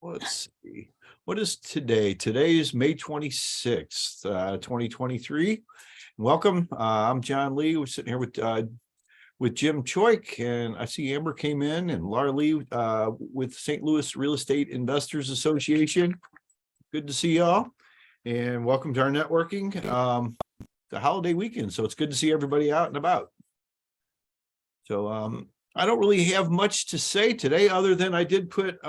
Let's see. What is today? Today is May 26th, 2023. Welcome. I'm John Lee. We're sitting here with Jim Choik, and I see Amber came in, and Laura Lee with St. Louis Real Estate Investors Association. Good to see y'all, and welcome to our networking. The holiday weekend, so it's good to see everybody out and about. So I don't really have much to say today, other than I did put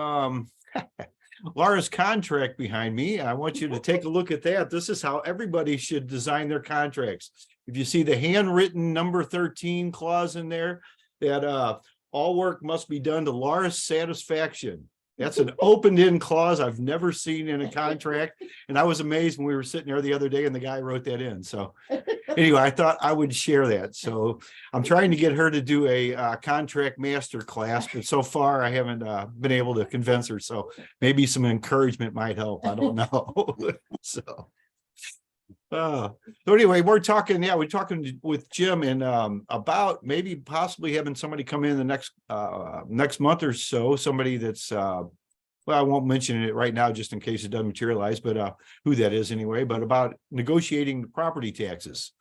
Laura's contract behind me. I want you to take a look at that. This is how everybody should design their contracts. If you see the handwritten number 13 clause in there, that all work must be done to Laura's satisfaction. That's an opened-in clause I've never seen in a contract. And I was amazed when we were sitting there the other day and the guy wrote that in. So anyway, I thought I would share that. So I'm trying to get her to do a contract master class, but so far I haven't been able to convince her. So maybe some encouragement might help. I don't know. So anyway, we're talking with Jim and about maybe possibly having somebody come in the next month or so, somebody that's well, I won't mention it right now just in case it doesn't materialize, but who that is anyway, but about negotiating property taxes.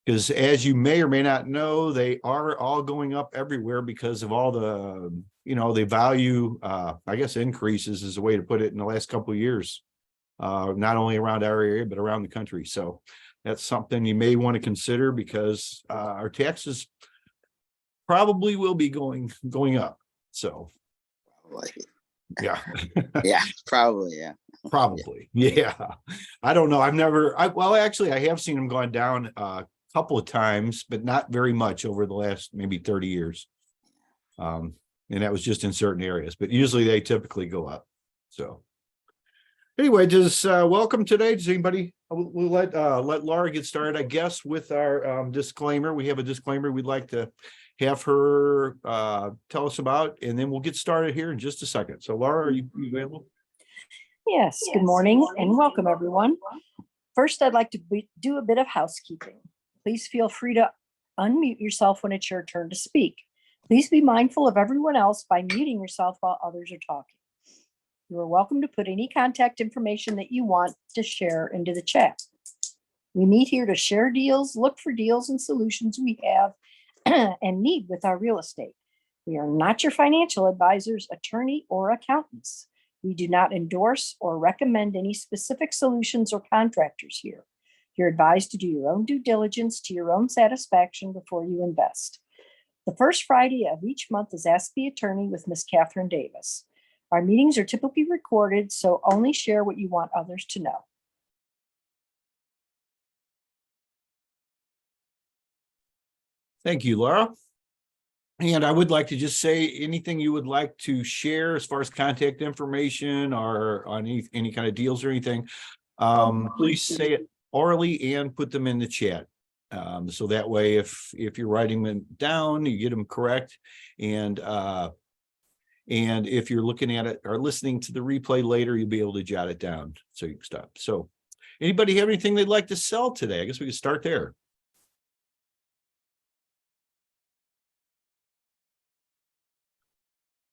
Because as you may or may not know, they are all going up everywhere because of all the, the value, I guess increases is the way to put it, in the last couple of years. Not only around our area, but around the country. So that's something you may want to consider, because our taxes probably will be going up. So yeah. Yeah, probably. Yeah. Probably. Yeah. I don't know. Actually, I have seen them going down a couple of times, but not very much over the last maybe 30 years. And that was just in certain areas, but usually they typically go up. So anyway, just welcome today. Does anybody, we'll let Laura get started, I guess, with our disclaimer. We have a disclaimer we'd like to have her tell us about, and then we'll get started here in just a second. So Laura, are you available? Yes, good morning and welcome everyone. First, I'd like to do a bit of housekeeping. Please feel free to unmute yourself when it's your turn to speak. Please be mindful of everyone else by muting yourself while others are talking. You are welcome to put any contact information that you want to share into the chat. We meet here to share deals, look for deals and solutions we have and need with our real estate. We are not your financial advisors, attorney, or accountants. We do not endorse or recommend any specific solutions or contractors here. You're advised to do your own due diligence to your own satisfaction before you invest. The first Friday of each month is Ask the Attorney with Ms. Catherine Davis. Our meetings are typically recorded, so only share what you want others to know. Thank you, Laura. And I would like to just say anything you would like to share as far as contact information or on any kind of deals or anything, please say it orally and put them in the chat. So that way, if you're writing them down, you get them correct. And if you're looking at it or listening to the replay later, you'll be able to jot it down so you can stop. So anybody have anything they'd like to sell today? I guess we could start there.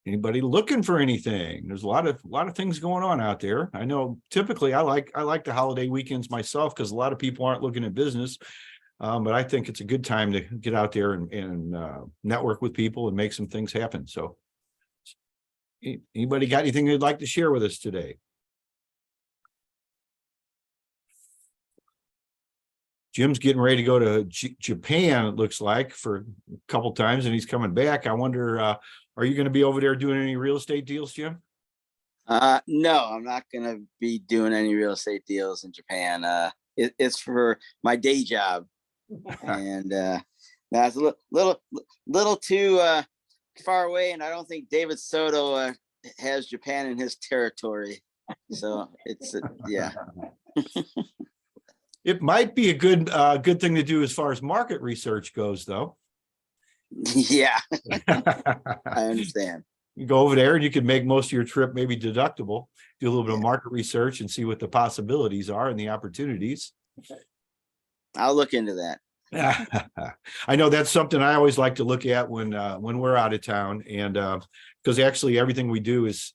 Anybody looking for anything? There's a lot of things going on out there. I know typically I like the holiday weekends myself because a lot of people aren't looking at business. But I think it's a good time to get out there and network with people and make some things happen. So anybody got anything they'd like to share with us today? Jim's getting ready to go to Japan, it looks like, for a couple times, and he's coming back. I wonder, are you going to be over there doing any real estate deals, Jim? No, I'm not going to be doing any real estate deals in Japan. It's for my day job, and that's a little too far away, and I don't think David Soto has Japan in his territory. So it's yeah. It might be a good thing to do as far as market research goes, though. Yeah, I understand. You go over there and you can make most of your trip maybe deductible, do a little bit of market research and see what the possibilities are and the opportunities. I'll look into that. I know that's something I always like to look at when we're out of town, and because actually everything we do is,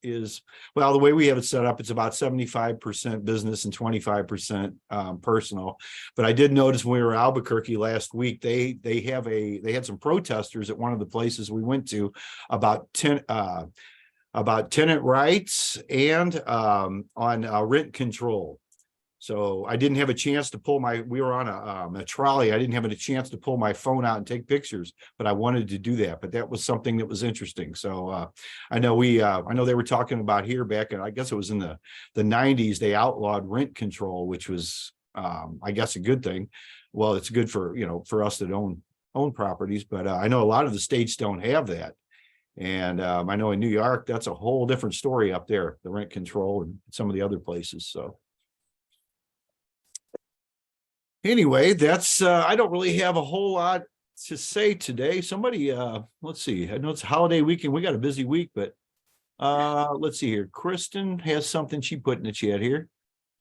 well, the way we have it set up, it's about 75% business and 25% personal. But I did notice when we were in Albuquerque last week, they had some protesters at one of the places we went to about tenant rights and on rent control. So I didn't have a chance to we were on a trolley. I didn't have a chance to pull my phone out and take pictures, but I wanted to do that. But that was something that was interesting. So I know they were talking about here back in, I guess it was in the 90s, they outlawed rent control, which was, I guess, a good thing. Well, it's good for, for us that own properties, but I know a lot of the states don't have that. And I know in New York, that's a whole different story up there, the rent control and some of the other places. So anyway, that's I don't really have a whole lot to say today. Somebody, let's see. I know it's a holiday weekend. We got a busy week, but let's see here. Kristen has something she put in the chat here.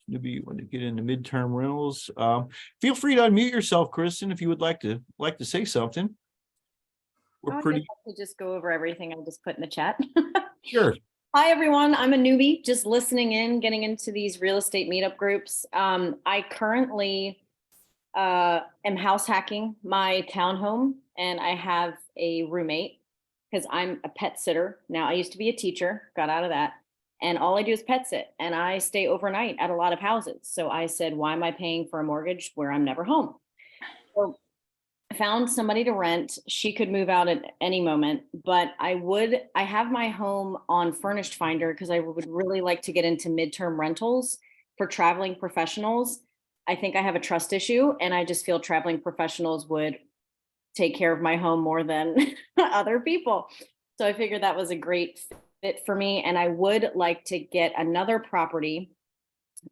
Maybe you want to get into midterm rentals. Feel free to unmute yourself, Kristen, if you would like to say something. We're pretty. To just go over everything I just put in the chat. Sure. Hi, everyone. I'm a newbie, just listening in, getting into these real estate meetup groups. I currently am house hacking my townhome, and I have a roommate because I'm a pet sitter. Now, I used to be a teacher, got out of that, and all I do is pet sit, and I stay overnight at a lot of houses. So I said, why am I paying for a mortgage where I'm never home? So I found somebody to rent. She could move out at any moment, but I have my home on Furnished Finder because I would really like to get into midterm rentals for traveling professionals. I think I have a trust issue, and I just feel traveling professionals would take care of my home more than other people. So I figured that was a great fit for me. And I would like to get another property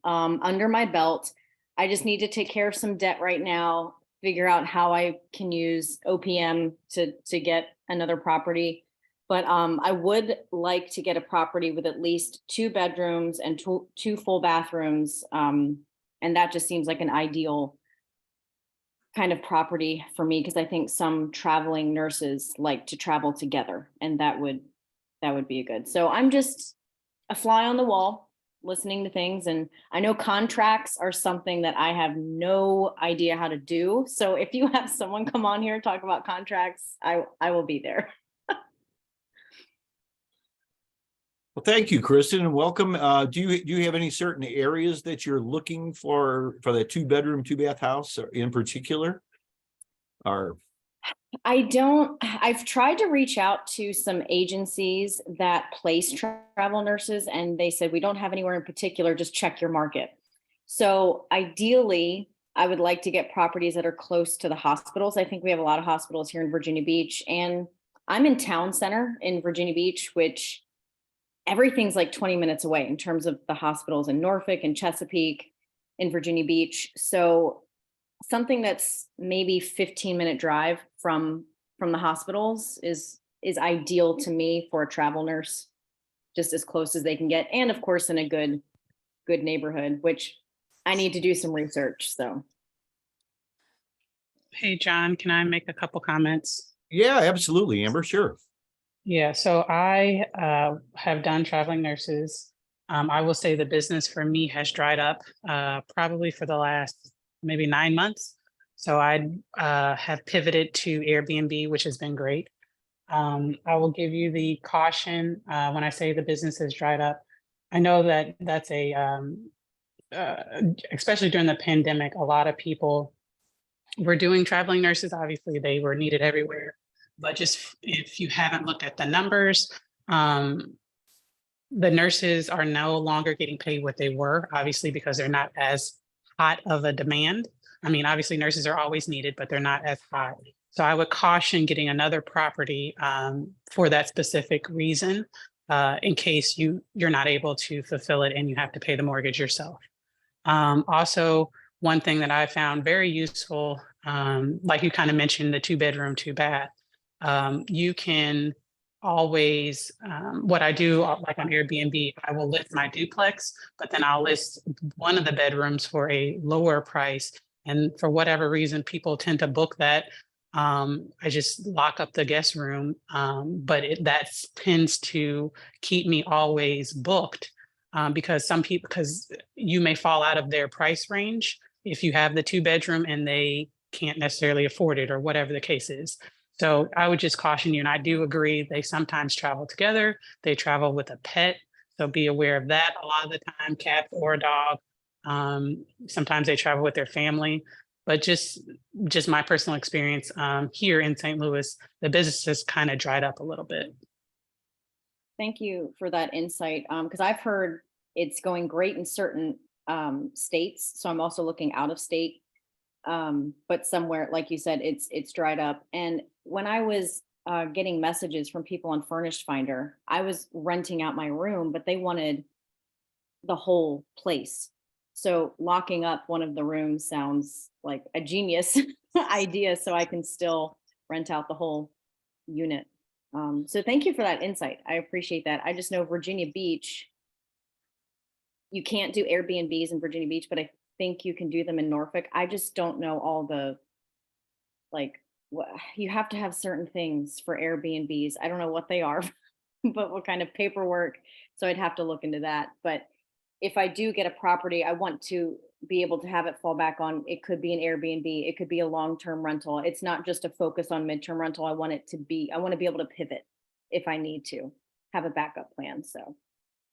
under my belt. I just need to take care of some debt right now, figure out how I can use OPM to get another property. But I would like to get a property with at least 2 bedrooms and two full bathrooms. And that just seems like an ideal kind of property for me, because I think some traveling nurses like to travel together, and that would be good. So I'm just a fly on the wall, listening to things. And I know contracts are something that I have no idea how to do. So if you have someone come on here and talk about contracts, I will be there. Well, thank you, Kristen, and welcome. Do you have any certain areas that you're looking for the 2-bedroom, 2-bath house in particular? Or I've tried to reach out to some agencies that place travel nurses, and they said, we don't have anywhere in particular, just check your market. So ideally, I would like to get properties that are close to the hospitals. I think we have a lot of hospitals here in Virginia Beach, and I'm in town center in Virginia Beach, which everything's like 20 minutes away in terms of the hospitals in Norfolk and Chesapeake, in Virginia Beach. So something that's maybe 15-minute drive from the hospitals is ideal to me for a travel nurse, just as close as they can get. And of course, in a good neighborhood, which I need to do some research. So. Hey, John, can I make a couple comments? yeah, absolutely, Amber. Sure. Yeah, so I have done traveling nurses. I will say the business for me has dried up probably for the last maybe 9 months. So I have pivoted to Airbnb, which has been great. I will give you the caution when I say the business has dried up. I know that that's especially during the pandemic, a lot of people were doing traveling nurses. Obviously, they were needed everywhere. But just if you haven't looked at the numbers, the nurses are no longer getting paid what they were, obviously, because they're not as hot of a demand. I mean, obviously, nurses are always needed, but they're not as hot. So I would caution getting another property for that specific reason, in case you're not able to fulfill it and you have to pay the mortgage yourself. Also, one thing that I found very useful, like you kind of mentioned, the 2-bedroom, 2-bath. You can always, what I do, like on Airbnb, I will list my duplex, but then I'll list one of the bedrooms for a lower price. And for whatever reason, people tend to book that I just lock up the guest room, but that tends to keep me always booked, because because you may fall out of their price range if you have the 2-bedroom and they can't necessarily afford it or whatever the case is. So I would just caution you, and I do agree, they sometimes travel together, they travel with a pet, so be aware of that. A lot of the time, cat or a dog. Sometimes they travel with their family, but just my personal experience, here in St. Louis, the business has kind of dried up a little bit. Thank you for that insight. Because I've heard it's going great in certain states. So I'm also looking out of state. But somewhere, like you said, it's dried up. And when I was getting messages from people on Furnished Finder, I was renting out my room, but they wanted the whole place. So locking up one of the rooms sounds like a genius idea, so I can still rent out the whole unit. So thank you for that insight. I appreciate that. I just know Virginia Beach, you can't do Airbnbs in Virginia Beach, but I think you can do them in Norfolk. I just don't know all the, like, you have to have certain things for Airbnbs. I don't know what they are, but what kind of paperwork. So I'd have to look into that. But if I do get a property, I want to be able to have it fall back on. It could be an Airbnb. It could be a long-term rental. It's not just a focus on midterm rental. I want to be able to pivot if I need to have a backup plan. So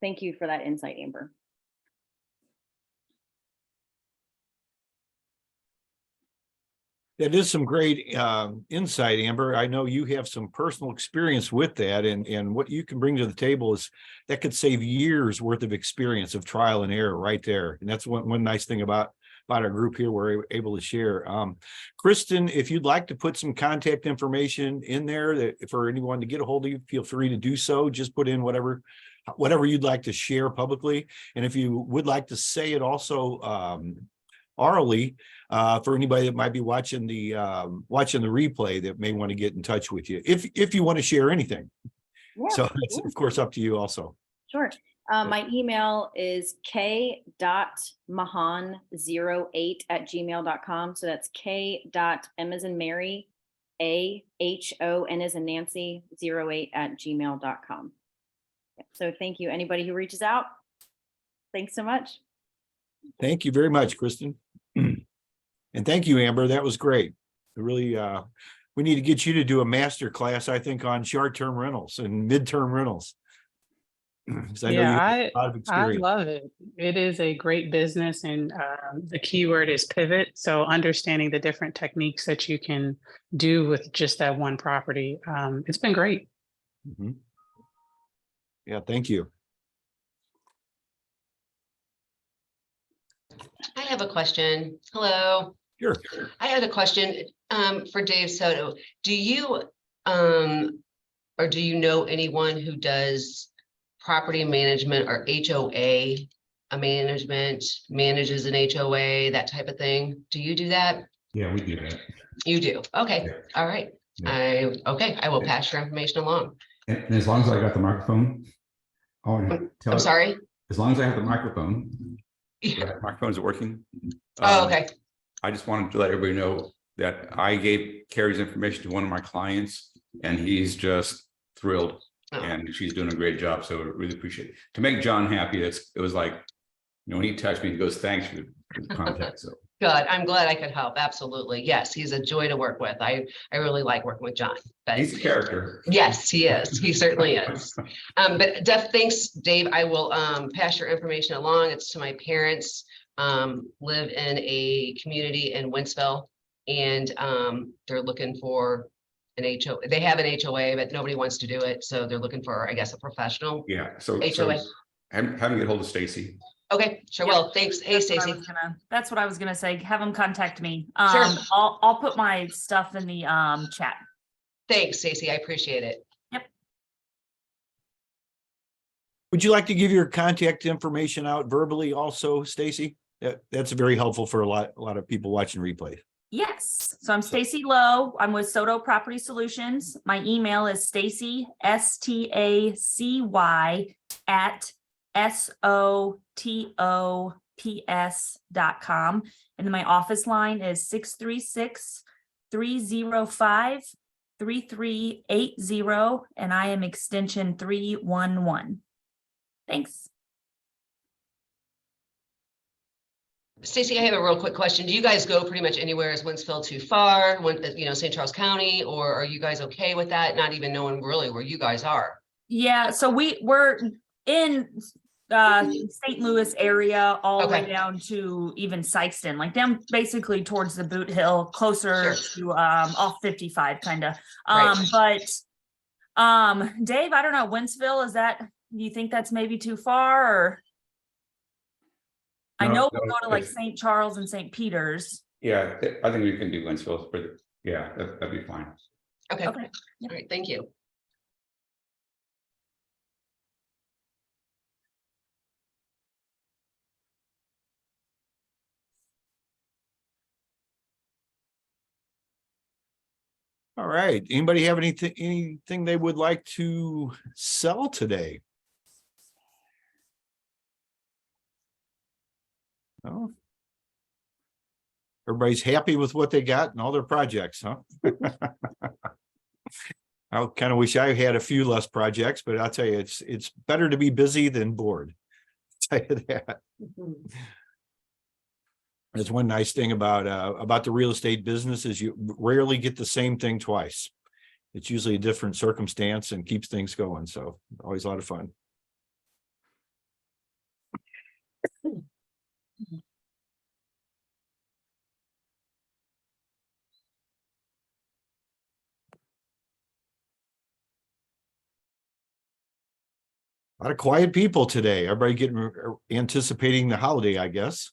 thank you for that insight, Amber. That is some great insight, Amber. I know you have some personal experience with that, and what you can bring to the table is that could save years worth of experience of trial and error right there. And that's one nice thing about our group here, we're able to share. Kristen, if you'd like to put some contact information in there that for anyone to get a hold of you, feel free to do so. Just put in whatever you'd like to share publicly. And if you would like to say it also orally, for anybody that might be watching the replay that may want to get in touch with you, if you want to share anything. Yeah, So it's of course up to you also. Sure. My email is k.mahan08@gmail.com. So that's k.m as in Mary, AHON as in Nancy, 08@gmail.com. So thank you. Anybody who reaches out, thanks so much. Thank you very much, Kristen. And thank you, Amber. That was great. Really, we need to get you to do a master class, I think, on short-term rentals and midterm rentals. I know you have a lot of I experience. love it. It is a great business, and the keyword is pivot. So understanding the different techniques that you can do with just that one property, it's been great. Mhm. Yeah, thank you. I have a question. Hello. Sure. I had a question for Dave Soto. Do you or do you know anyone who does property management or HOA manages an HOA, that type of thing? Do you do that? Yeah, we do that. You do. Okay. Yeah. All right. Yeah. I will pass your information along. And as long as I got the microphone, I'm sorry. As long as I have the microphone. Yeah. Microphones are working. Oh, okay. I just wanted to let everybody know that I gave Carrie's information to one of my clients, and he's just thrilled, and she's doing a great job. So I really appreciate it. To make John happy, it was like, when he texted me, he goes, "Thanks for the contact." So Good. I'm glad I could help. Absolutely. Yes, he's a joy to work with. I really like working with John. But he's a character. Yes, he is. He certainly is. But thanks, Dave. I will pass your information along. It's to my parents. Live in a community in Wentzville, and they're looking for an HOA. They have an HOA, but nobody wants to do it. So they're looking for, I guess, a professional. Yeah. So HOA. Having get hold of Stacy. Okay, sure. Yep. Well, thanks. Hey, Stacy. That's what I was gonna say. Have them contact me. Sure. I'll put my stuff in the chat. Thanks, Stacy. I appreciate it. Yep. Would you like to give your contact information out verbally also, Stacy? That's very helpful for a lot of people watching replays. Yes. So I'm Stacy Lowe. I'm with Soto Property Solutions. My email is Stacy, STACY @SOTOPS.com. And then my office line is 305-3380, and I am extension 311. Thanks. Stacy, I have a real quick question. Do you guys go pretty much anywhere? Is Wentzville too far? When, St. Charles County, or are you guys okay with that? Not even knowing really where you guys are. Yeah, so we're in St. Louis area all the way Okay. down to even Sykeston, like down basically towards the Boot Hill, closer to off 55 kind of. Right. But Dave, I don't know, Wentzville, do you think that's maybe too far, or? I No, know no, we go to like it's- St. Charles and St. Peter's. Yeah, I think we can do Wentzville, but yeah, that'd be fine. Okay. Okay. All right. Thank you. All right. Anybody have anything they would like to sell today? No. Everybody's happy with what they got and all their projects, huh? I kind of wish I had a few less projects, but I'll tell you, it's better to be busy than bored. I'll tell you that. That's one nice thing about the real estate business is you rarely get the same thing twice. It's usually a different circumstance and keeps things going. So always a lot of fun. A lot of quiet people today. Everybody anticipating the holiday, I guess.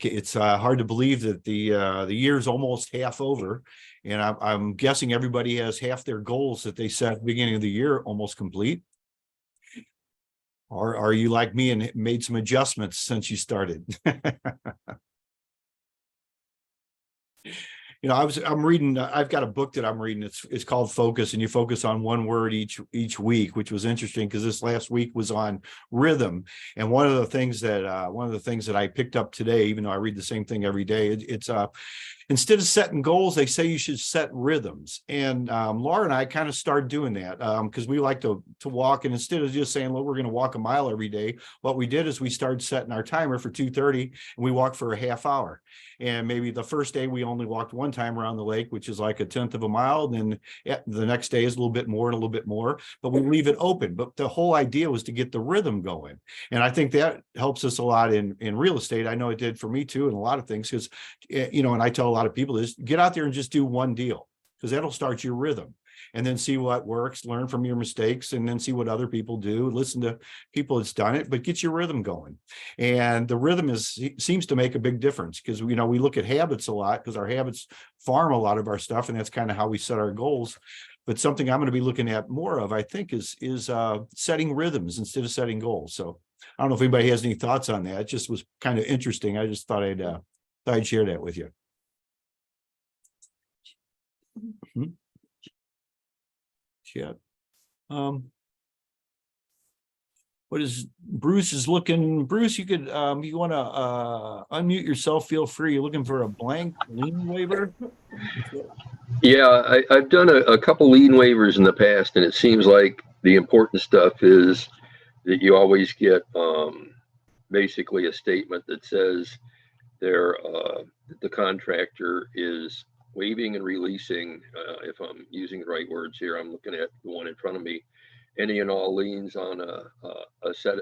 It's hard to believe that the year's almost half over, and I'm guessing everybody has half their goals that they set at the beginning of the year almost complete. Or are you like me and made some adjustments since you started? I'm reading, I've got a book that I'm reading. It's called Focus, and you focus on one word each week, which was interesting because this last week was on rhythm. And one of the things that I picked up today, even though I read the same thing every day, it's instead of setting goals, they say you should set rhythms. And Laura and I kind of started doing that because we like to walk. And instead of just saying, well, we're going to walk a mile every day, what we did is we started setting our timer for 2:30 and we walked for a half hour. And maybe the first day we only walked one time around the lake, which is like 1/10 of a mile. Then the next day is a little bit more and a little bit more, but we leave it open. But the whole idea was to get the rhythm going. And I think that helps us a lot in real estate. I know it did for me too, and a lot of things, because, and I tell a lot of people is get out there and just do one deal, because that'll start your rhythm. And then see what works, learn from your mistakes, and then see what other people do, listen to people that's done it, but get your rhythm going. And the rhythm seems to make a big difference, because we look at habits a lot, because our habits farm a lot of our stuff, and that's kind of how we set our goals. But something I'm going to be looking at more of, I think, is setting rhythms instead of setting goals. So I don't know if anybody has any thoughts on that. It just was kind of interesting. I just thought I'd share that with you. Chat. What is Bruce is looking? Bruce, you could you want to unmute yourself? Feel free. You're looking for a blank lien waiver. Yeah, I've done a couple lien waivers in the past, and it seems like the important stuff is that you always get basically a statement that says the contractor is waiving and releasing, if I'm using the right words here, I'm looking at the one in front of me, any and all liens on a set,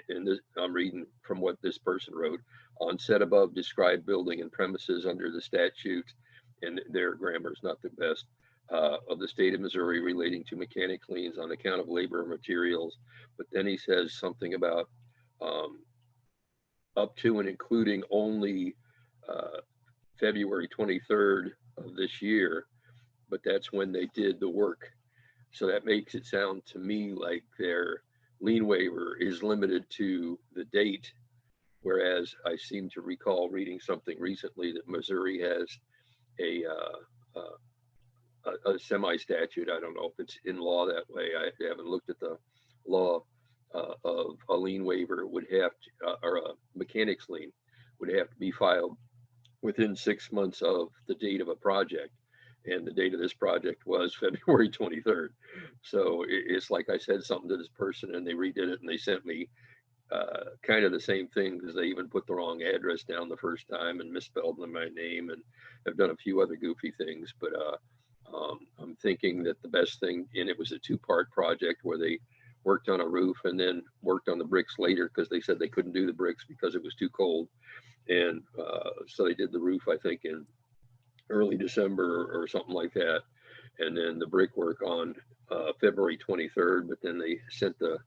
in this, I'm reading from what this person wrote, on set above described building and premises under the statute, and their grammar is not the best, of the state of Missouri relating to mechanic liens on account of labor and materials. But then he says something about up to and including only February 23rd of this year, but that's when they did the work. So that makes it sound to me like their lien waiver is limited to the date, whereas I seem to recall reading something recently that Missouri has a semi-statute. I don't know if it's in law that way. I haven't looked at the law of a lien waiver would have to, or a mechanic's lien would have to be filed within 6 months of the date of a project. And the date of this project was February 23rd. So it's like I said something to this person and they redid it and they sent me kind of the same thing, because they even put the wrong address down the first time and misspelled my name, and have done a few other goofy things. But I'm thinking that the best thing, and it was a 2-part project where they worked on a roof and then worked on the bricks later, because they said they couldn't do the bricks because it was too cold. And so they did the roof, I think, in early December or something like that. And then the brickwork on February 23rd, but then they sent the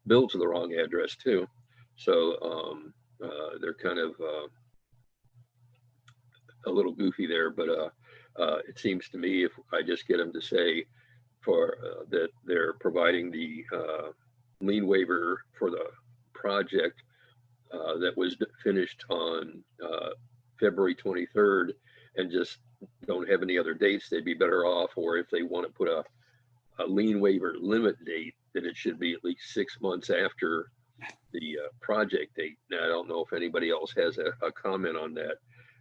bill to the wrong address too. So they're kind of a little goofy there, but it seems to me if I just get them to say for that they're providing the lien waiver for the project that was finished on February 23rd, and just don't have any other dates, they'd be better off. Or if they want to put a lien waiver limit date, that it should be at least 6 months after the project date. Now, I don't know if anybody else has a comment on that,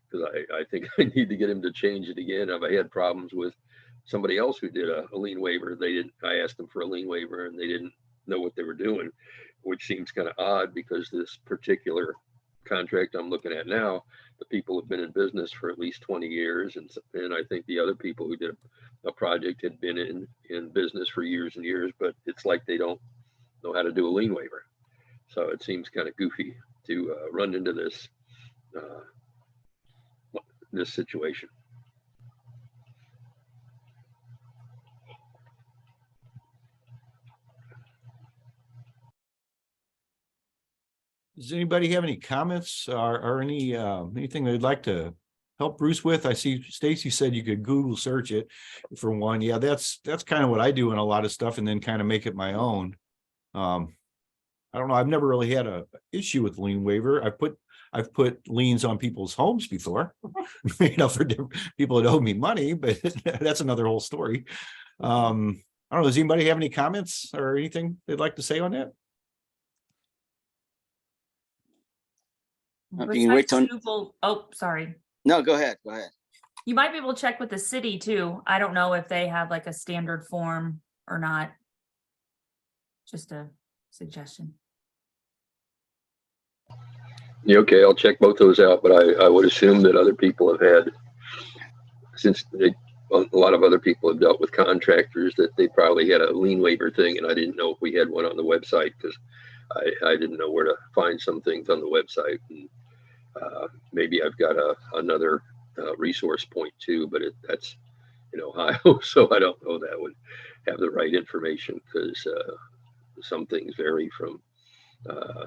because I think I need to get him to change it again. I had problems with somebody else who did a lien waiver. I asked them for a lien waiver and they didn't know what they were doing, which seems kind of odd, because this particular contract I'm looking at now, the people have been in business for at least 20 years. And I think the other people who did a project had been in business for years and years, but it's like they don't know how to do a lien waiver. So it seems kind of goofy to run into this situation. Does anybody have any comments or any anything they'd like to help Bruce with? I see Stacy said you could Google search it for one. Yeah, that's kind of what I do in a lot of stuff, and then kind of make it my own. I don't know. I've never really had a issue with lien waiver. I've put liens on people's homes before, for different people that owe me money, but that's another whole story. I don't know. Does anybody have any comments or anything they'd like to say on that? If you can wait till, Google, oh, sorry. no, go ahead. Go ahead. You might be able to check with the city too. I don't know if they have like a standard form or not. Just a suggestion. Yeah, okay, I'll check both those out, but I would assume that other people have had, since a lot of other people have dealt with contractors, that they probably had a lien waiver thing, and I didn't know if we had one on the website, because I didn't know where to find some things on the website. And maybe I've got another resource point too, but that's in Ohio, so I don't know that would have the right information, because some things vary from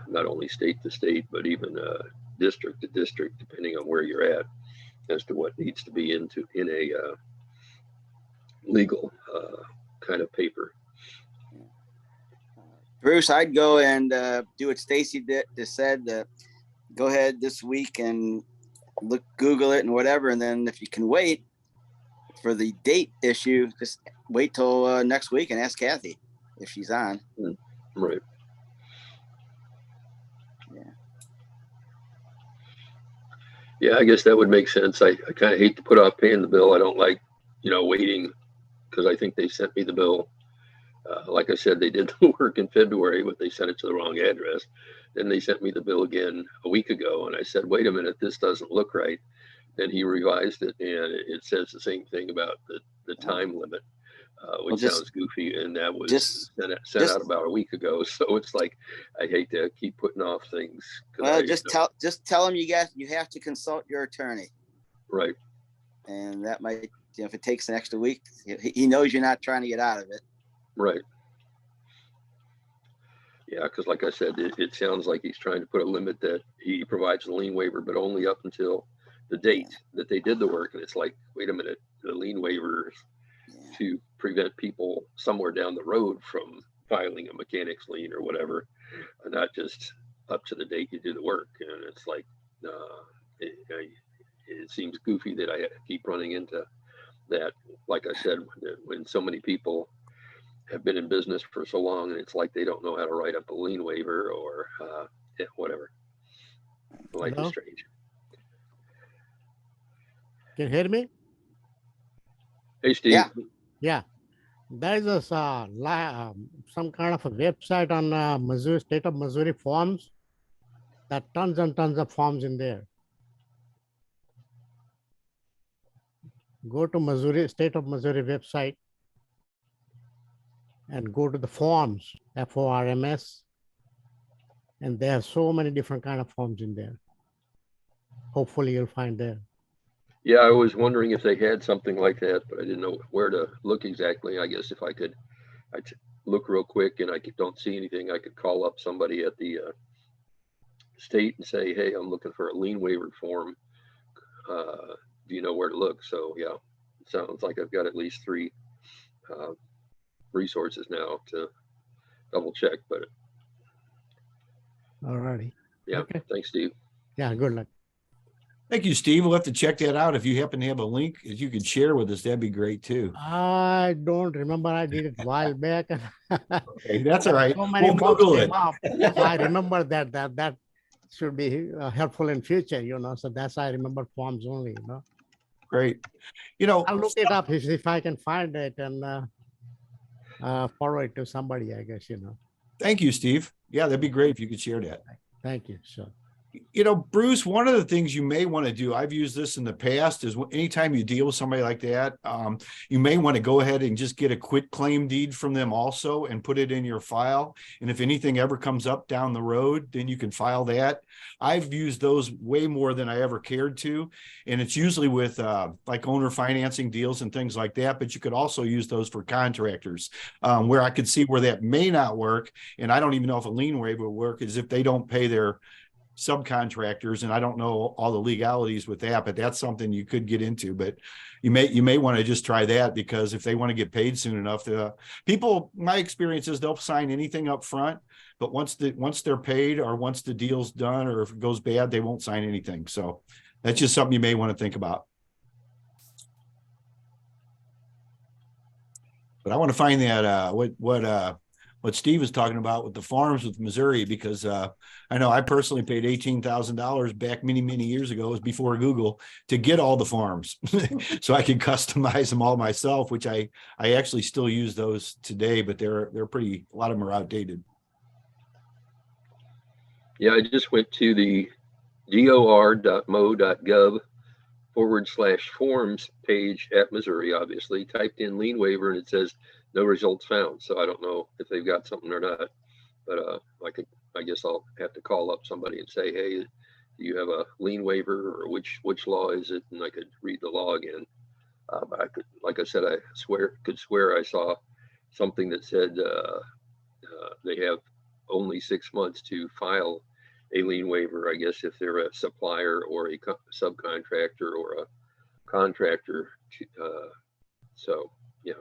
not only state to state, but even district to district, depending on where you're at, as to what needs to be in a legal kind of paper. Bruce, I'd go and do what Stacy just said. Go ahead this week and Google it and whatever. And then if you can wait for the date issue, just wait till next week and ask Kathy if she's on. Right. Yeah, I guess that would make sense. I kind of hate to put off paying the bill. I don't like, waiting, because I think they sent me the bill. Like I said, they did the work in February, but they sent it to the wrong address. Then they sent me the bill again a week ago, and I said, wait a minute, this doesn't look right. Then he revised it, and it says the same thing about the time limit, which sounds goofy, and that was sent out about a week ago. So it's like, I hate to keep putting off things. Well, just tell him you have to consult your attorney. Right. And that might, if it takes an extra week, he knows you're not trying to get out of it. Right. Yeah, because like I said, it sounds like he's trying to put a limit that he provides the lien waiver, but only up until the date that they did the work. And it's like, wait a minute, the lien waiver to prevent people somewhere down the road from filing a mechanic's lien or whatever, and not just up to the date you do the work. And it's like, it seems goofy that I keep running into that. Like I said, when so many people have been in business for so long, and it's like they don't know how to write up a lien waiver or whatever. Life is strange. Can you hear me? Hey, Steve. Yeah. Yeah. There is a, some kind of a website on Missouri, state of Missouri forms. That tons and tons of forms in there. Go to Missouri, state of Missouri website and go to the forms, FORMS. And there are so many different kind of forms in there. Hopefully you'll find there. Yeah, I was wondering if they had something like that, but I didn't know where to look exactly. I guess if I could, I'd look real quick and don't see anything, I could call up somebody at the state and say, hey, I'm looking for a lien waiver form. Do you know where to look? So yeah, it sounds like I've got at least 3 resources now to double check, but All righty. yeah, Okay. thanks, Steve. Yeah, good luck. Thank you, Steve. We'll have to check that out. If you happen to have a link that you could share with us, that'd be great too. I don't remember. I did it a while back. Okay, that's all right. So many We'll forms Google came it. up. So I remember that should be helpful in future, So that's I remember forms only, Great. I'll look it up if I can find it and forward it to somebody, I guess, Thank you, Steve. Yeah, that'd be great if you could share that. Thank you. Sure. Bruce, one of the things you may want to do, I've used this in the past, is anytime you deal with somebody like that, you may want to go ahead and just get a quit claim deed from them also and put it in your file. And if anything ever comes up down the road, then you can file that. I've used those way more than I ever cared to. And it's usually with like owner financing deals and things like that. But you could also use those for contractors, where I could see where that may not work. And I don't even know if a lien waiver will work, is if they don't pay their subcontractors, and I don't know all the legalities with that, but that's something you could get into. But you may want to just try that, because if they want to get paid soon enough, people, my experience is they'll sign anything up front, but once they're paid, or once the deal's done, or if it goes bad, they won't sign anything. So that's just something you may want to think about. But I want to find that what Steve was talking about with the farms with Missouri, because I know I personally paid $18,000 back many, many years ago, it was before Google, to get all the farms. So I can customize them all myself, which I actually still use those today, but they're pretty, a lot of them are outdated. Yeah, I just went to the dor.mo.gov/forms page at Missouri, obviously, typed in lien waiver, and it says no results found. So I don't know if they've got something or not, but I guess I'll have to call up somebody and say, hey, do you have a lien waiver, or which law is it? And I could read the law again. But I could, like I said, could swear I saw something that said they have only 6 months to file a lien waiver, I guess, if they're a supplier or a subcontractor or a contractor. So, yeah.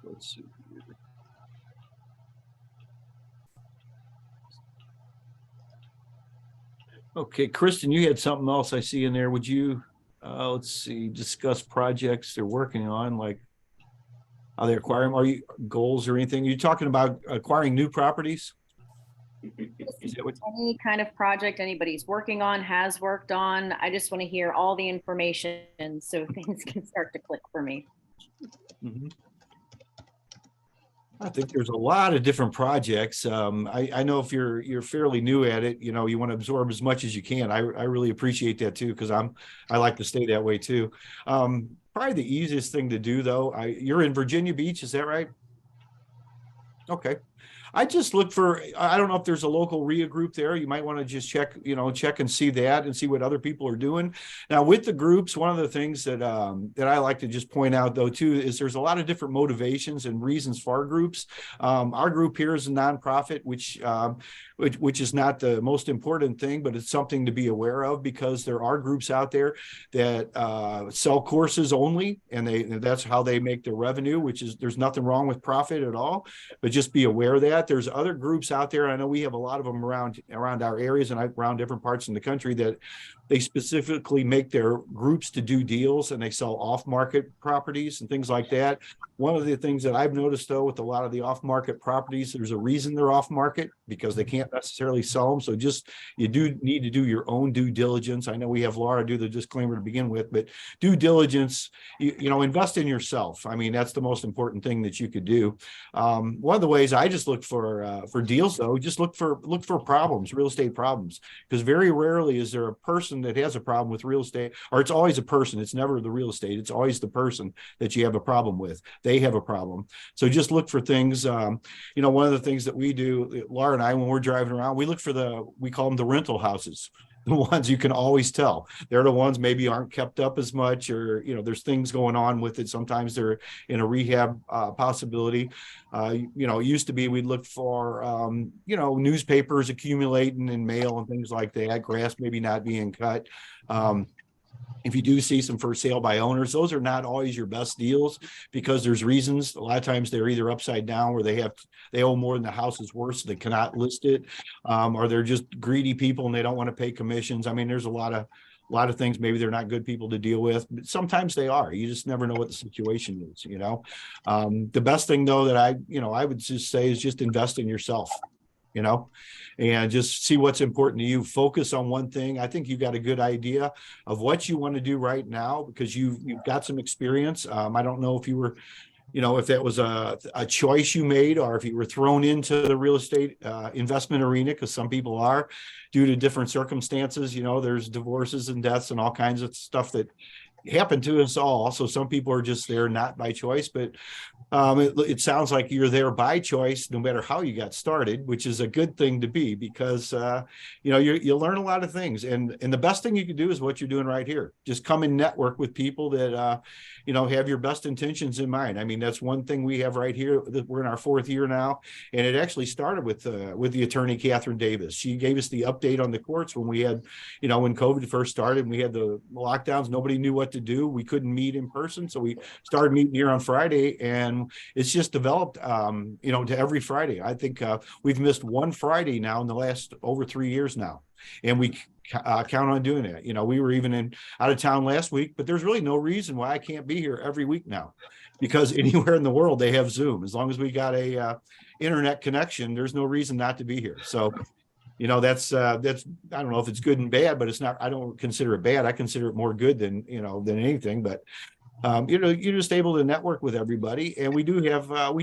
Let's see. Okay, Kristen, you had something else I see in there. Would you, let's see, discuss projects they're working on, like how they acquire them? Are you goals or anything? You're talking about acquiring new properties? Is that what? Any kind of project anybody's working on, has worked on. I just want to hear all the information so things can start to click for me. Mm-hmm. I think there's a lot of different projects. I know if you're fairly new at it, you want to absorb as much as you can. I really appreciate that too, because I like to stay that way too. Probably the easiest thing to do though, you're in Virginia Beach, is that right? Okay. I just look for, I don't know if there's a local REIA group there. You might want to just check and see that and see what other people are doing. Now with the groups, one of the things that I like to just point out though too, is there's a lot of different motivations and reasons for our groups. Our group here is a nonprofit, which is not the most important thing, but it's something to be aware of, because there are groups out there that sell courses only, and that's how they make their revenue, which is, there's nothing wrong with profit at all, but just be aware of that. There's other groups out there. I know we have a lot of them around our areas and around different parts in the country that they specifically make their groups to do deals, and they sell off-market properties and things like that. One of the things that I've noticed though, with a lot of the off-market properties, there's a reason they're off-market, because they can't necessarily sell them. So just, you do need to do your own due diligence. I know we have Laura do the disclaimer to begin with, but due diligence, invest in yourself. I mean, that's the most important thing that you could do. One of the ways I just look for deals though, just look for problems, real estate problems, because very rarely is there a person that has a problem with real estate, or it's always a person. It's never the real estate. It's always the person that you have a problem with. They have a problem. So just look for things. One of the things that we do, Laura and I, when we're driving around, we look for we call them the rental houses. The ones you can always tell. They're the ones maybe aren't kept up as much, or, there's things going on with it. Sometimes they're in a rehab possibility. It used to be we'd look for, newspapers accumulating in mail and things like that, grass maybe not being cut. If you do see some for sale by owners, those are not always your best deals, because there's reasons. A lot of times they're either upside down, where they owe more than the house is worth, so they cannot list it, or they're just greedy people and they don't want to pay commissions. I mean, there's a lot of things. Maybe they're not good people to deal with, but sometimes they are. You just never know what the situation is. The best thing though that I would just say is just invest in yourself. And just see what's important to you. Focus on one thing. I think you got a good idea of what you want to do right now, because you've got some experience. I don't know if you were, if that was a choice you made, or if you were thrown into the real estate investment arena, because some people are, due to different circumstances. There's divorces and deaths and all kinds of stuff that happen to us all. So some people are just there not by choice, but it sounds like you're there by choice, no matter how you got started, which is a good thing to be, because you learn a lot of things, and the best thing you can do is what you're doing right here. Just come and network with people that have your best intentions in mind. I mean, that's one thing we have right here. We're in our 4th year now, and it actually started with the attorney Catherine Davis. She gave us the update on the courts when we had, when COVID first started and we had the lockdowns. Nobody knew what to do. We couldn't meet in person, so we started meeting here on Friday, and it's just developed to every Friday. I think we've missed one Friday now in the last over 3 years now, and we count on doing it. We were even out of town last week, but there's really no reason why I can't be here every week now, because anywhere in the world they have Zoom. As long as we got a internet connection, there's no reason not to be here. So that's I don't know if it's good and bad, but it's not. I don't consider it bad. I consider it more good than anything. But you're just able to network with everybody, and we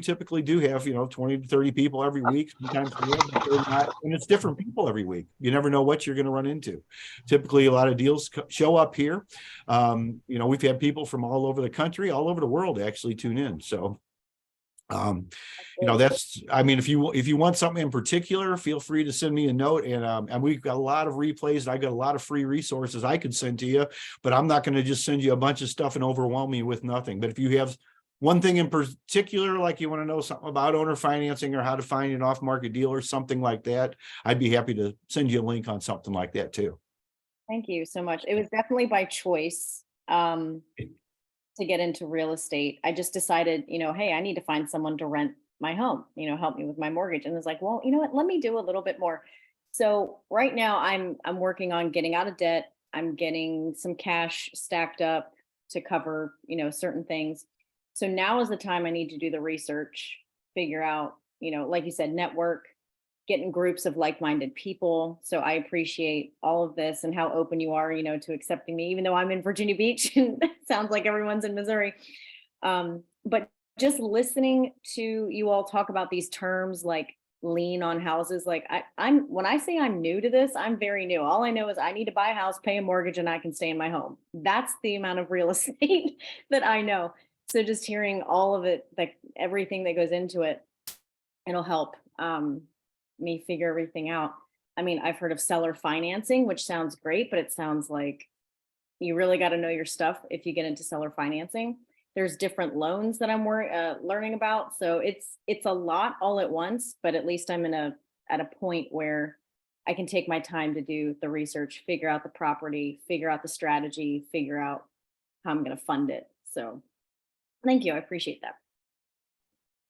typically do have 20 to 30 people every week. Sometimes more, but they're not, and it's different people every week. You never know what you're going to run into. Typically, a lot of deals show up here. We've had people from all over the country, all over the world actually tune in. So. If you want something in particular, feel free to send me a note, and we've got a lot of replays, and I got a lot of free resources I could send to you, but I'm not going to just send you a bunch of stuff and overwhelm you with nothing. But if you have one thing in particular, like you want to know something about owner financing or how to find an off-market deal or something like that, I'd be happy to send you a link on something like that too. Thank you so much. It was definitely by choice. To get into real estate. I just decided, hey, I need to find someone to rent my home, help me with my mortgage. And it's like, well, you know what, let me do a little bit more. So right now I'm working on getting out of debt. I'm getting some cash stacked up to cover, certain things. So now is the time I need to do the research, figure out, like you said, network, get in groups of like-minded people. So I appreciate all of this and how open you are, to accepting me, even though I'm in Virginia Beach and it sounds like everyone's in Missouri. But just listening to you all talk about these terms like lien on houses, like when I say I'm new to this, I'm very new. All I know is I need to buy a house, pay a mortgage, and I can stay in my home. That's the amount of real estate that I know. So just hearing all of it, like everything that goes into it, it'll help. me figure everything out. I mean, I've heard of seller financing, which sounds great, but it sounds like you really got to know your stuff if you get into seller financing. There's different loans that I'm learning about. So it's a lot all at once, but at least I'm at a point where I can take my time to do the research, figure out the property, figure out the strategy, figure out how I'm going to fund it. So thank you. I appreciate that.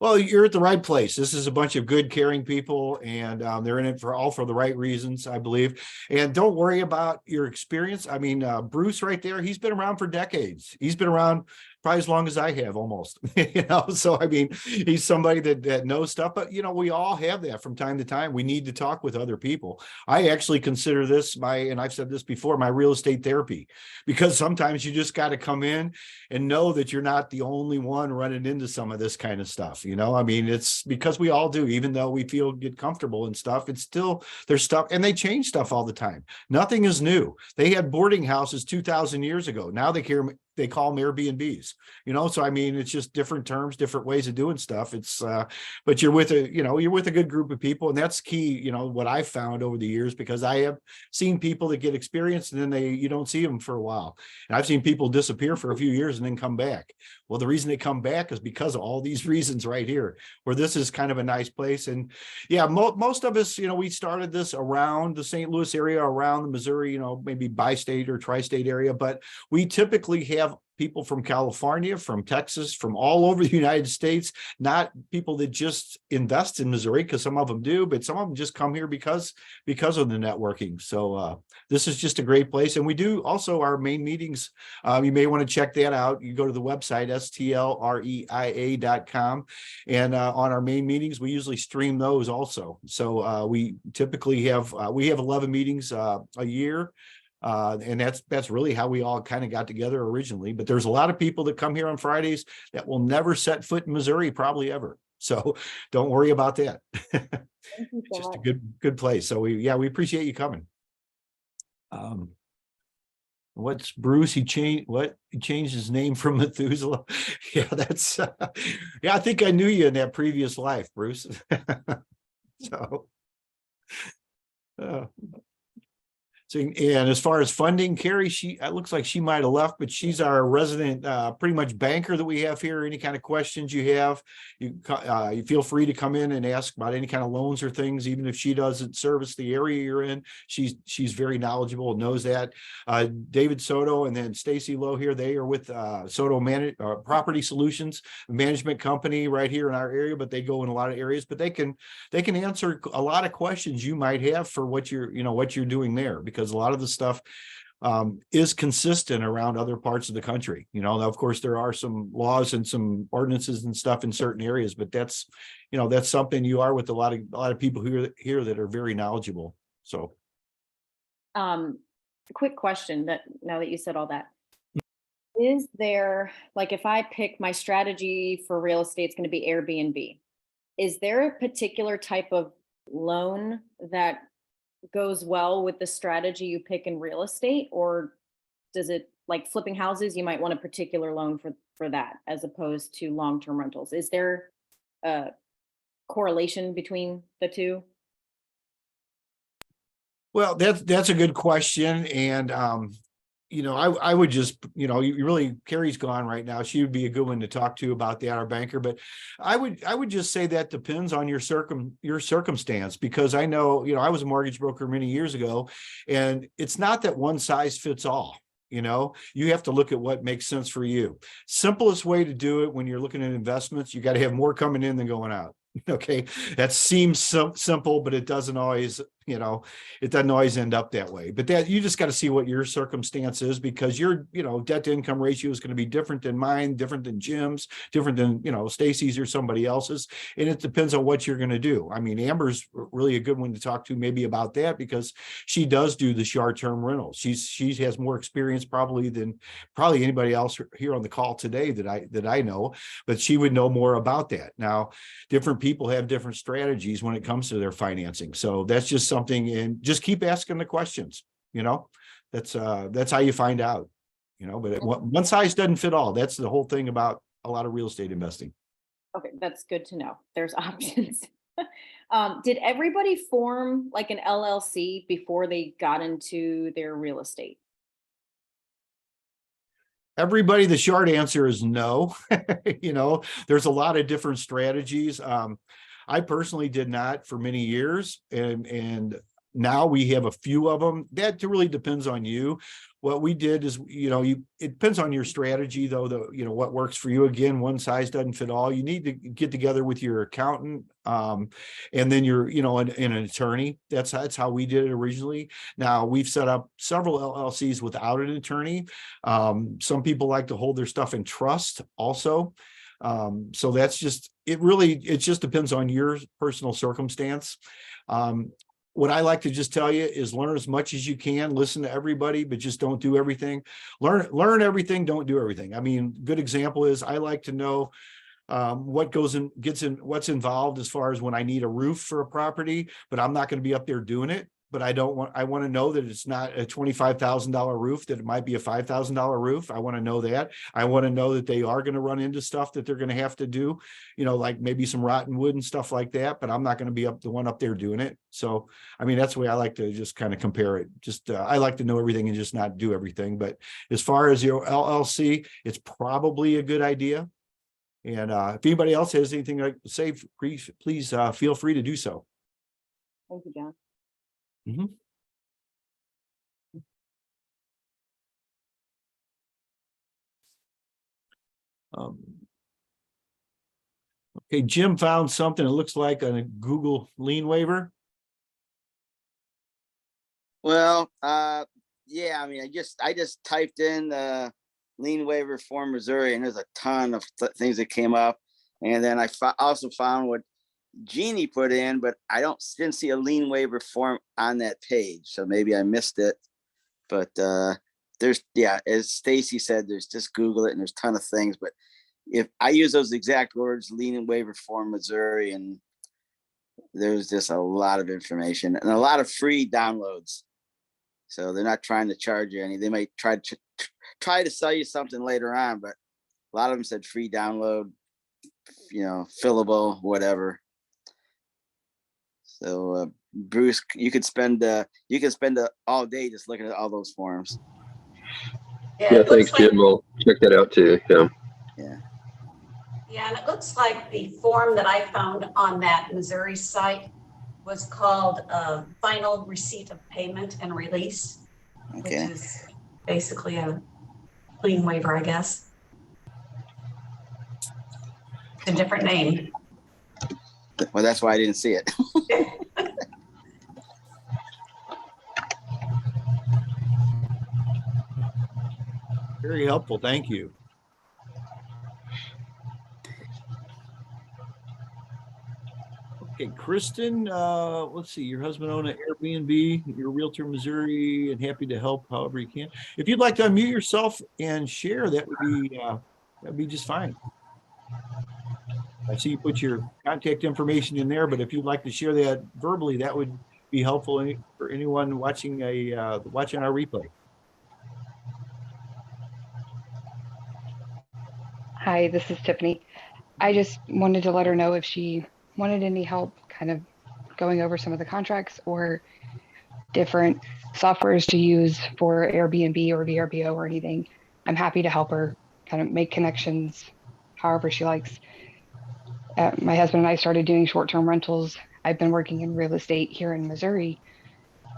Well, you're at the right place. This is a bunch of good, caring people, and they're in it for the right reasons, I believe. And don't worry about your experience. I mean, Bruce right there, he's been around for decades. He's been around probably as long as I have, almost. So I mean, he's somebody that knows stuff. But we all have that from time to time. We need to talk with other people. I actually consider this and I've said this before, my real estate therapy, because sometimes you just got to come in and know that you're not the only one running into some of this kind of stuff. I mean, it's because we all do, even though we get comfortable and stuff, it's still there's stuff, and they change stuff all the time. Nothing is new. They had boarding houses 2,000 years ago. Now they call them Airbnbs, so I mean, it's just different terms, different ways of doing stuff. It's but you're with a good group of people, and that's key. What I've found over the years, because I have seen people that get experience and then you don't see them for a while. And I've seen people disappear for a few years and then come back. Well, the reason they come back is because of all these reasons right here, where this is kind of a nice place. And yeah, most of us, we started this around the St. Louis area, around the Missouri, maybe bi-state or tri-state area, but we typically have people from California, from Texas, from all over the United States, not people that just invest in Missouri, because some of them do, but some of them just come here because of the networking. So this is just a great place. And we do also our main meetings. You may want to check that out. You go to the website, STLREIA.com. And on our main meetings, we usually stream those also. So we typically have 11 meetings a year. And that's really how we all kind of got together originally. But there's a lot of people that come here on Fridays that will never set foot in Missouri, probably ever. So don't worry about that. Thank you so Just a much. good place. So we appreciate you coming. What's Bruce? He changed his name from Methuselah. Yeah, that's yeah, I think I knew you in that previous life, Bruce. So so, and as far as funding, Carrie, it looks like she might have left, but she's our resident, pretty much banker that we have here. Any kind of questions you have, you feel free to come in and ask about any kind of loans or things, even if she doesn't service the area you're in. She's very knowledgeable and knows that. David Soto and then Stacy Lowe here, they are with Soto Property Solutions, a management company right here in our area, but they go in a lot of areas, but they can answer a lot of questions you might have for what you're doing there, because a lot of the stuff is consistent around other parts of the country. Of course, there are some laws and some ordinances and stuff in certain areas, but that's something you are with a lot of people here that are very knowledgeable. So, quick question that now that you said all that, is there, like, if I pick my strategy for real estate, it's going to be Airbnb. Is there a particular type of loan that goes well with the strategy you pick in real estate, or does it, like flipping houses, you might want a particular loan for that as opposed to long-term rentals? Is there a correlation between the two? well, that's a good question. And I would just, Carrie's gone right now. She would be a good one to talk to about that, our banker. But I would just say that depends on your circumstance, because I know, I was a mortgage broker many years ago, and it's not that one size fits all. You have to look at what makes sense for you. Simplest way to do it when you're looking at investments, you got to have more coming in than going out. Okay, that seems so simple, but it doesn't always, it doesn't always end up that way. But that you just got to see what your circumstance is, because your, debt to income ratio is going to be different than mine, different than Jim's, different than, Stacy's or somebody else's. And it depends on what you're going to do. I mean, Amber's really a good one to talk to maybe about that, because she does do the short-term rentals. She has more experience than anybody else here on the call today that I know, but she would know more about that. Now, different people have different strategies when it comes to their financing. So that's just something, and just keep asking the questions, that's how you find out, but one size doesn't fit all. That's the whole thing about a lot of real estate investing. Okay, that's good to know. There's options. Did everybody form like an LLC before they got into their real estate? Everybody, the short answer is no. You know, there's a lot of different strategies. I personally did not for many years, and now we have a few of them. That really depends on you. What we did is, you know, it depends on your strategy, though, you know, what works for you. Again, one size doesn't fit all. You need to get together with your accountant, and then you know, an attorney. That's how we did it originally. Now we've set up several LLCs without an attorney. Some people like to hold their stuff in trust also. So that's just, it just depends on your personal circumstance. What I like to just tell you is learn as much as you can, listen to everybody, but just don't do everything. Learn everything, don't do everything. I mean, good example is I like to know what what's involved as far as when I need a roof for a property, but I'm not going to be up there doing it. But I want to know that it's not a $25,000 roof, that it might be a $5,000 roof. I want to know that. I want to know that they are going to run into stuff that they're going to have to do, you know, like maybe some rotten wood and stuff like that, but I'm not going to be the one up there doing it. So, I mean, that's the way I like to just kind of compare it. Just, I like to know everything and just not do everything. But as far as your LLC, it's probably a good idea. And if anybody else has anything to say, please feel free to do so. Thank you, John. Mm-hmm. Okay, Jim found something. It looks like a Google lien waiver. Well, yeah, I mean, I just typed in the lien waiver form Missouri, and there's a ton of things that came up. And then I also found what Jeannie put in, but I didn't see a lien waiver form on that page, so maybe I missed it. But there's, yeah, as Stacy said, there's just Google it, and there's a ton of things. But if I use those exact words, lien waiver form Missouri, and there's just a lot of information and a lot of free downloads. So they're not trying to charge you any. They might try to sell you something later on, but a lot of them said free download, you know, fillable, whatever. So Bruce, you could spend all day just looking at all those forms. Yeah, thanks, Jim. We'll check that out too. Yeah. Yeah. Yeah, and it looks like the form that I found on that Missouri site was called Final Receipt of Payment and Release, Okay. which is basically a lien waiver, I guess. It's a different name. Well, that's why I didn't see it. Very helpful. Thank you. Okay, Kristen, let's see, your husband owned an Airbnb, you're a realtor in Missouri, and happy to help however you can. If you'd like to unmute yourself and share, that'd be just fine. I see you put your contact information in there, but if you'd like to share that verbally, that would be helpful for anyone watching watching our replay. Hi, this is Tiffany. I just wanted to let her know if she wanted any help kind of going over some of the contracts or different softwares to use for Airbnb or VRBO or anything. I'm happy to help her kind of make connections however she likes. My husband and I started doing short-term rentals. I've been working in real estate here in Missouri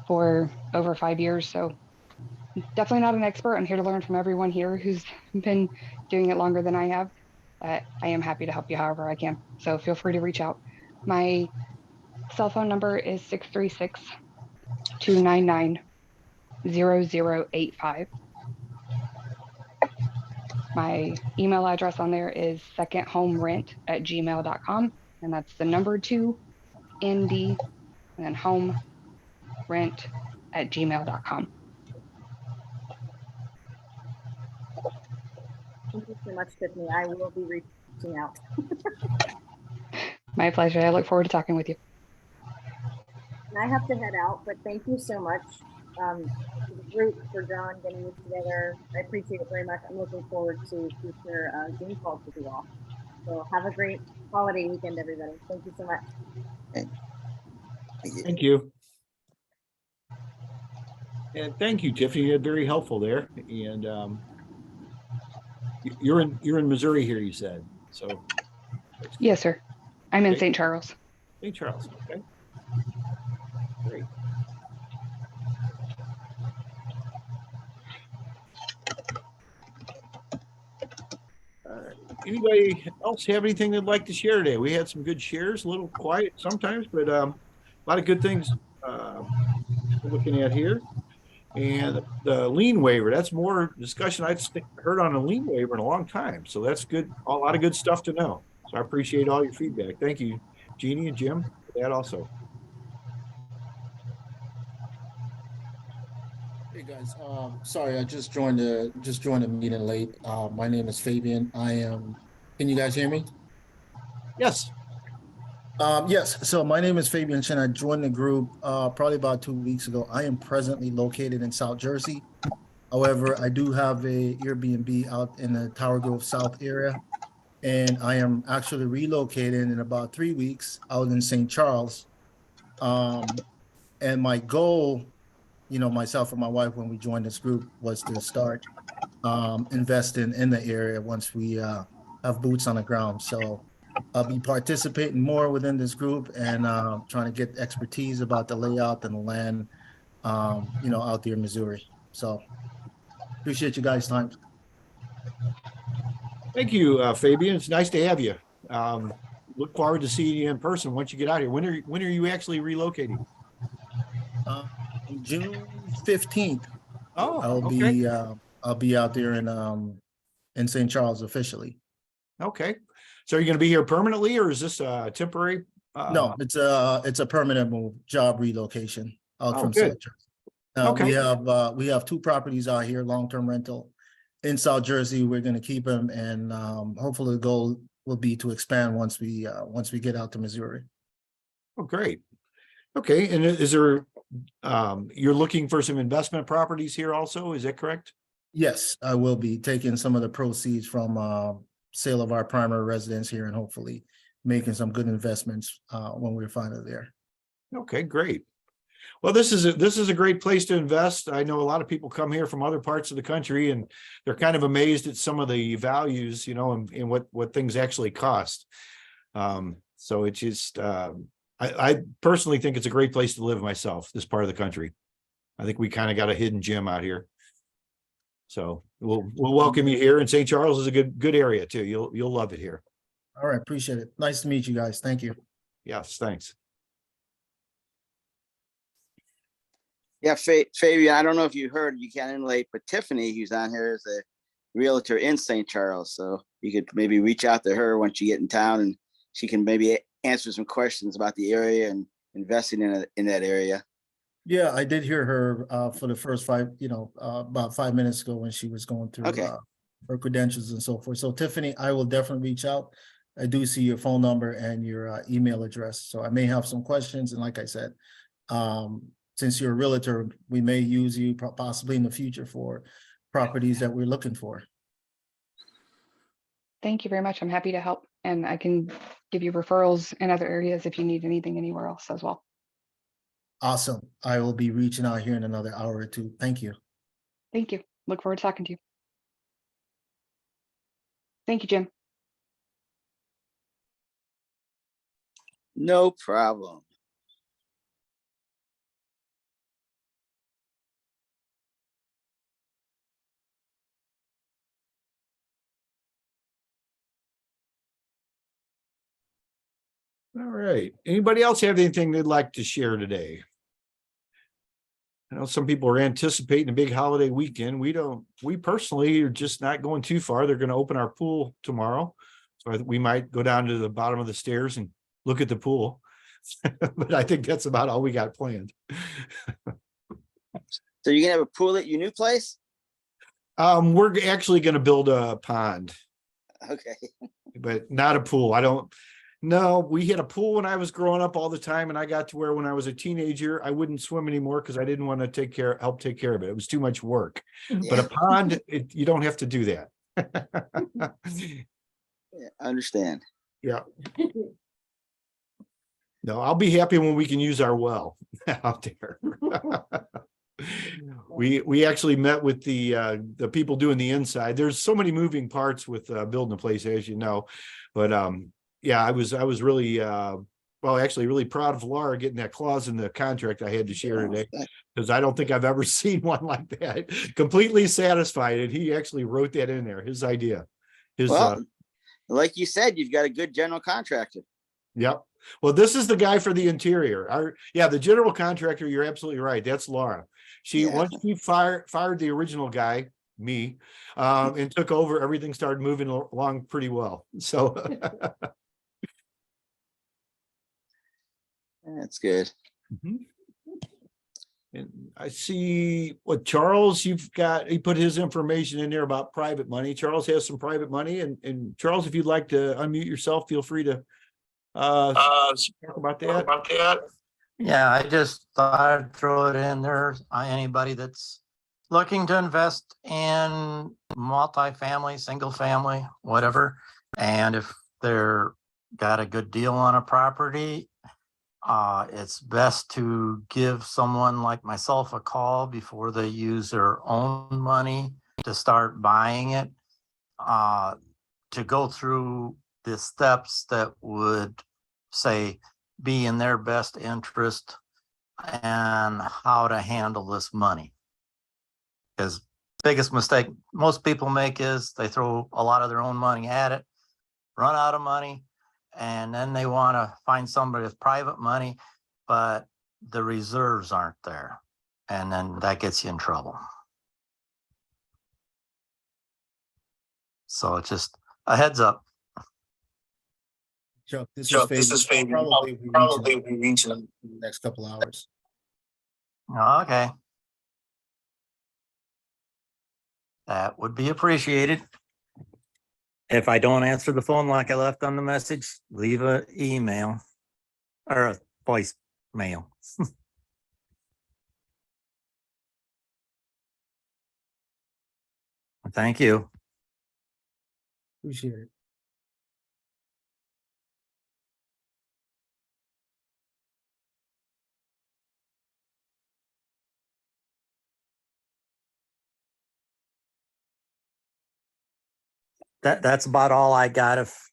for over 5 years, so definitely not an expert. I'm here to learn from everyone here who's been doing it longer than I have. I am happy to help you however I can, so feel free to reach out. My cell phone number is 636-299-0085. My email address on there is secondhomerent@gmail.com, and that's the number 2 ND and then homerent@gmail.com. Thank you so much, Tiffany. I will be reaching out. My pleasure. I look forward to talking with you. And I have to head out, but thank you so much to the group, for John getting this together. I appreciate it very much. I'm looking forward to future Zoom calls with you all. So have a great holiday weekend, everybody. Thank you so much. Okay. Thank you. And thank you, Tiffany. You're very helpful there. And you're in Missouri here, you said. So Yes, sir. I'm in Okay. St. Charles. St. Charles. Okay. Great. Anybody else have anything they'd like to share today? We had some good shares, a little quiet sometimes, but a lot of good things we're looking at here. And the lien waiver, that's more discussion I've heard on a lien waiver in a long time. So that's good. A lot of good stuff to know. So I appreciate all your feedback. Thank you, Jeannie and Jim, for that also. Hey guys, sorry, I just joined the meeting late. My name is Fabian. Can you guys hear me? Yes. Yes, so my name is Fabian Chen. I joined the group probably about 2 weeks ago. I am presently located in South Jersey. However, I do have a Airbnb out in the Tower Grove South area, and I am actually relocating in about 3 weeks out in St. Charles. And my goal, myself and my wife, when we joined this group, was to start investing in the area once we have boots on the ground. So I'll be participating more within this group and trying to get expertise about the layout and the land, out there in Missouri. So appreciate you guys' time. Thank you, Fabian. It's nice to have you. Look forward to seeing you in person once you get out here. When are you actually relocating? June 15th. Oh, I'll be out there in St. Charles officially. Okay. So are you going to be here permanently, or is this a temporary? No, it's a permanent move, job relocation out from good. South Jersey. Okay. We have 2 properties out here, long-term rental in South Jersey. We're going to keep them, and hopefully the goal will be to expand once we get out to Missouri. Oh, great. Okay. And is there, you're looking for some investment properties here also, is that correct? Yes, I will be taking some of the proceeds from sale of our primary residence here and hopefully making some good investments when we're finally there. Okay, great. Well, this is a great place to invest. I know a lot of people come here from other parts of the country and they're kind of amazed at some of the values, and what things actually cost. So it's just, I personally think it's a great place to live myself, this part of the country. I think we kind of got a hidden gem out here. So we'll welcome you here, and St. Charles is a good area too. You'll love it here. All right, appreciate it. Nice to meet you guys. Thank you. Yes, thanks. Yeah, Fabian, I don't know if you heard, you got in late, but Tiffany, who's on here, is a realtor in St. Charles. So you could maybe reach out to her once you get in town, and she can maybe answer some questions about the area and investing in that area. Yeah, I did hear her for the first about 5 minutes ago when she was going through her credentials and so forth. So Tiffany, I will definitely reach out. I do see your phone number and your email address. So I may have some questions. And like I said, since you're a realtor, we may use you possibly in the future for properties that we're looking for. Thank you very much. I'm happy to help, and I can give you referrals in other areas if you need anything anywhere else as well. Awesome. I will be reaching out here in another hour or 2. Thank you. Thank you. Look forward to talking to you. Thank you, Jim. No problem. All right. Anybody else have anything they'd like to share today? I know some people are anticipating a big holiday weekend. We personally are just not going too far. They're going to open our pool tomorrow. So I think we might go down to the bottom of the stairs and look at the pool. But I think that's about all we got planned. So you're gonna have a pool at your new place? We're actually going to build a pond. Okay. But not a pool. No, we had a pool when I was growing up all the time, and I got to where when I was a teenager, I wouldn't swim anymore because I didn't want to help take care of it. It was too much work. Yeah. But a pond, you don't have to do that. Yeah, I understand. Yeah. No, I'll be happy when we can use our well out there. We actually met with the people doing the inside. There's so many moving parts with building a place, as you know. But yeah, I was really well, actually really proud of Laura getting that clause in the contract I had to share today, because I don't think I've ever seen one like that. Completely satisfied, and he actually wrote that in there, his idea. His Well, like you said, you've got a good general contractor. Yep. Well, this is the guy for the interior. Yeah, the general contractor, you're absolutely right. That's Laura. Once she fired the original guy, me, and took over, everything started moving along pretty well. So that's good. And I see what Charles, he put his information in there about private money. Charles has some private money, and Charles, if you'd like to unmute yourself, feel free to talk about that. Yeah, I just thought I'd throw it in there. Anybody that's looking to invest in multifamily, single family, whatever, and if they're got a good deal on a property, it's best to give someone like myself a call before they use their own money to start buying it, to go through the steps that would say be in their best interest and how to handle this money. Because biggest mistake most people make is they throw a lot of their own money at it, run out of money, and then they want to find somebody with private money, but the reserves aren't there. And then that gets you in trouble. So it's just a heads up. Chuck, this is Fabian. Probably be reaching in the next couple hours. Okay. That would be appreciated. If I don't answer the phone like I left on the message, leave an email or a voice mail. Thank you. Appreciate it. That's about all I got. If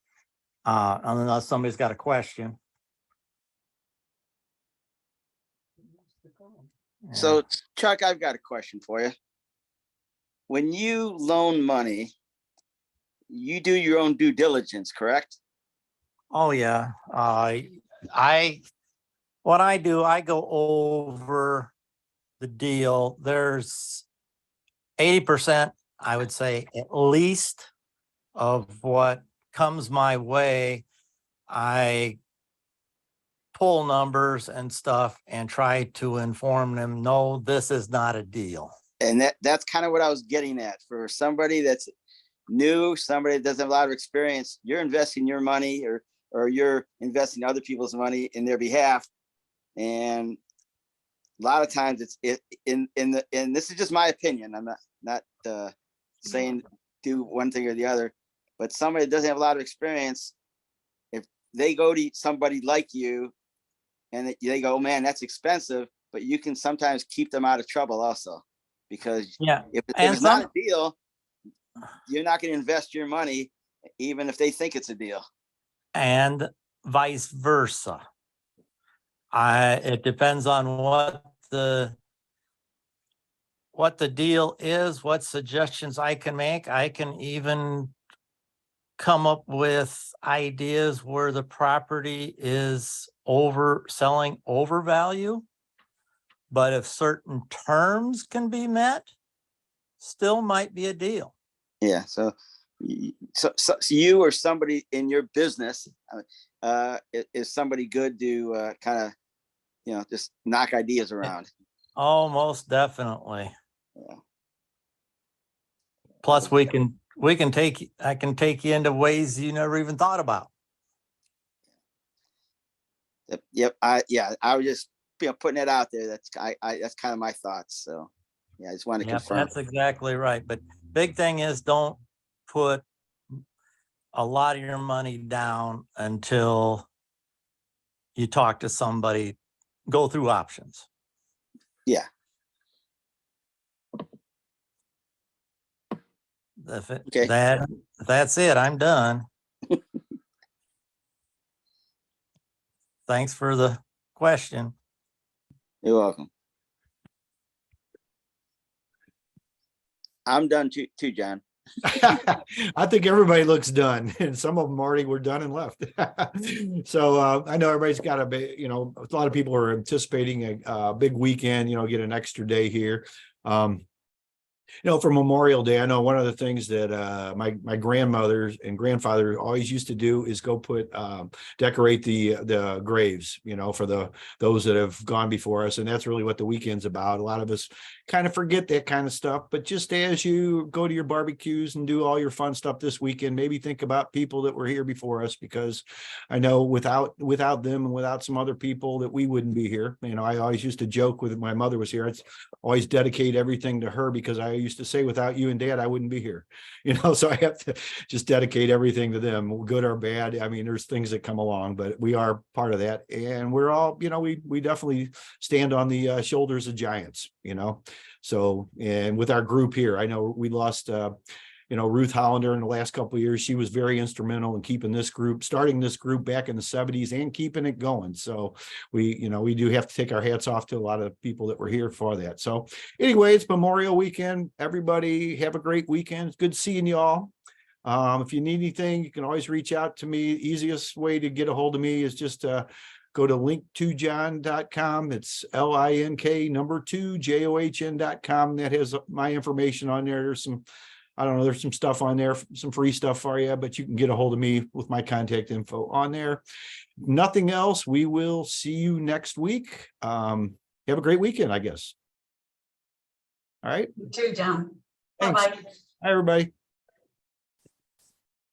unless somebody's got a question. So Chuck, I've got a question for you. When you loan money, you do your own due diligence, correct? Oh yeah. What I do, I go over the deal. There's 80%, I would say, at least, of what comes my way. I pull numbers and stuff and try to inform them, no, this is not a deal. And that's kind of what I was getting at. For somebody that's new, somebody that doesn't have a lot of experience, you're investing your money or you're investing other people's money in their behalf. And a lot of times and this is just my opinion. I'm not saying do one thing or the other, but somebody that doesn't have a lot of experience, if they go to somebody like you and they go, man, that's expensive, but you can sometimes keep them out of trouble also. Because if it's not a deal, you're not going to invest your money, even if they think it's a deal. And vice versa. It depends on what the deal is, what suggestions I can make. I can even come up with ideas where the property is selling over value. But if certain terms can be met, still might be a deal. Yeah. So you or somebody in your business, is somebody good to kind of, just knock ideas around? Oh, most definitely. Yeah. Plus, I can take you into ways you never even thought about. Yep. I was just putting it out there. That's kind of my thoughts. So yeah, I just want to confirm. That's exactly right. But big thing is, don't put a lot of your money down until you talk to somebody, go through options. Yeah. Okay. That's it. I'm done. Thanks for the question. You're welcome. I'm done too, John. I think everybody looks done, and some of them already were done and left. So I know everybody's got a lot of people are anticipating a big weekend, get an extra day here. For Memorial Day, I know one of the things that my grandmother and grandfather always used to do is go decorate the graves, for those that have gone before us. And that's really what the weekend's about. A lot of us kind of forget that kind of stuff, but just as you go to your barbecues and do all your fun stuff this weekend, maybe think about people that were here before us, because I know without them and without some other people that we wouldn't be here. I always used to joke with my mother was here. I'd always dedicate everything to her, because I used to say, without you and Dad, I wouldn't be here, so I have to just dedicate everything to them, good or bad. I mean, there's things that come along, but we are part of that. And we're all, we definitely stand on the shoulders of giants, so, and with our group here, I know we lost, Ruth Hollander in the last couple of years. She was very instrumental in starting this group back in the 70s and keeping it going. So we do have to take our hats off to a lot of people that were here for that. So anyway, it's Memorial Weekend. Everybody have a great weekend. It's good seeing you all. If you need anything, you can always reach out to me. Easiest way to get a hold of me is just go to link2john.com. It's LINK2JOHN.com. That has my information on there. There's some stuff on there, some free stuff for you, but you can get a hold of me with my contact info on there. Nothing else. We will see you next week. Have a great weekend, I guess. All right. You too, John. Thanks. Bye-bye. Hi, everybody.